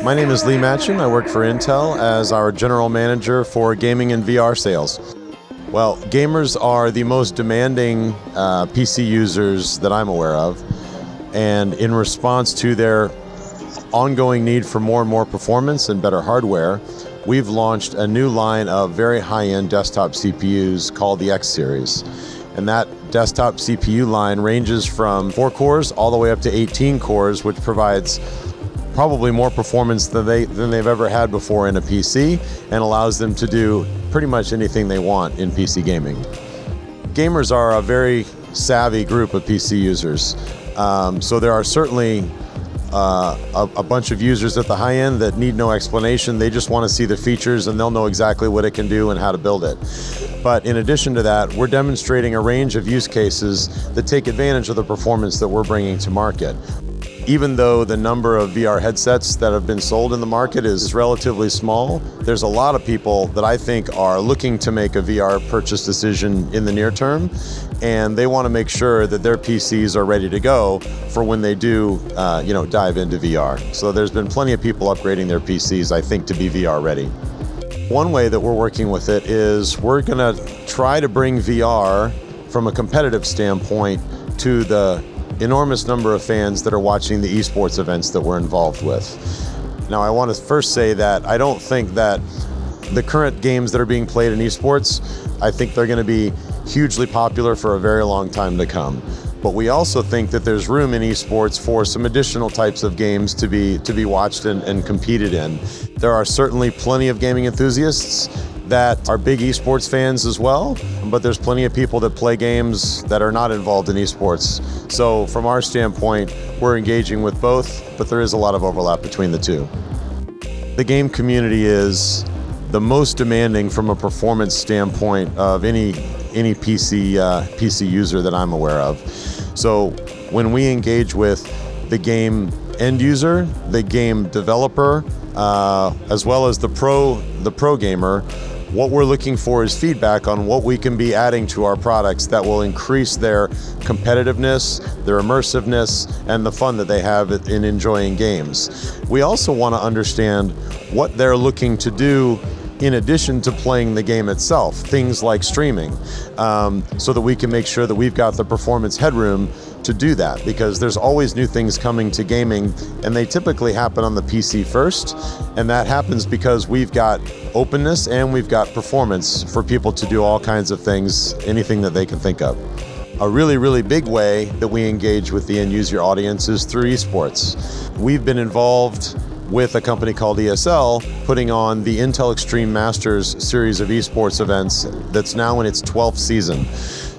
My name is Lee Machen. I work for Intel as our general manager for gaming and VR sales. Well, gamers are the most demanding PC users that I'm aware of, and in response to their ongoing need for more and more performance and better hardware, we've launched a new line of very high-end desktop CPUs called the X series. And that desktop CPU line ranges from 4 cores all the way up to 18 cores, which provides probably more performance than they've ever had before in a PC, and allows them to do pretty much anything they want in PC gaming. Gamers are a very savvy group of PC users. So there are certainly a bunch of users at the high end that need no explanation. They just want to see the features and they'll know exactly what it can do and how to build it. But in addition to that, we're demonstrating a range of use cases that take advantage of the performance that we're bringing to market. Even though the number of VR headsets that have been sold in the market is relatively small, there's a lot of people that I think are looking to make a VR purchase decision in the near term, and they want to make sure that their PCs are ready to go for when they do dive into VR. So there's been plenty of people upgrading their PCs, I think, to be VR ready. One way that we're working with it is we're going to try to bring VR from a competitive standpoint to the enormous number of fans that are watching the esports events that we're involved with. Now, I want to first say that I don't think that the current games that are being played in esports, I think they're going to be hugely popular for a very long time to come. But we also think that there's room in esports for some additional types of games to be watched and competed in. There are certainly plenty of gaming enthusiasts that are big esports fans as well, but there's plenty of people that play games that are not involved in esports. So from our standpoint, we're engaging with both, but there is a lot of overlap between the two. The game community is the most demanding from a performance standpoint of any PC user that I'm aware of. So when we engage with the game end user, the game developer, as well as the pro gamer, what we're looking for is feedback on what we can be adding to our products that will increase their competitiveness, their immersiveness, and the fun that they have in enjoying games. We also want to understand what they're looking to do in addition to playing the game itself, things like streaming, so that we can make sure that we've got the performance headroom to do that, because there's always new things coming to gaming, and they typically happen on the PC first, and that happens because we've got openness and we've got performance for people to do all kinds of things, anything that they can think of. A really, really big way that we engage with the end user audience is through esports. We've been involved with a company called ESL, putting on the Intel Extreme Masters series of esports events that's now in its 12th season.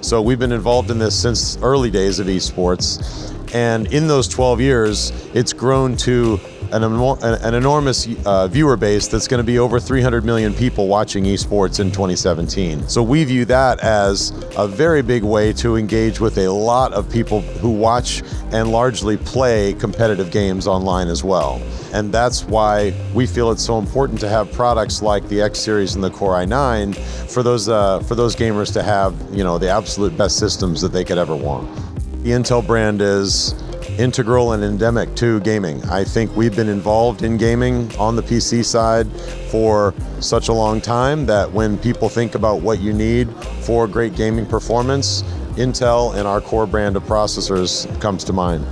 So we've been involved in this since early days of esports, and in those 12 years, it's grown to an enormous viewer base that's going to be over 300 million people watching esports in 2017. So we view that as a very big way to engage with a lot of people who watch and largely play competitive games online as well. And that's why we feel it's so important to have products like the X series and the Core i9 for those gamers to have, the absolute best systems that they could ever want. The Intel brand is integral and endemic to gaming. I think we've been involved in gaming on the PC side for such a long time that when people think about what you need for great gaming performance, Intel and our core brand of processors comes to mind.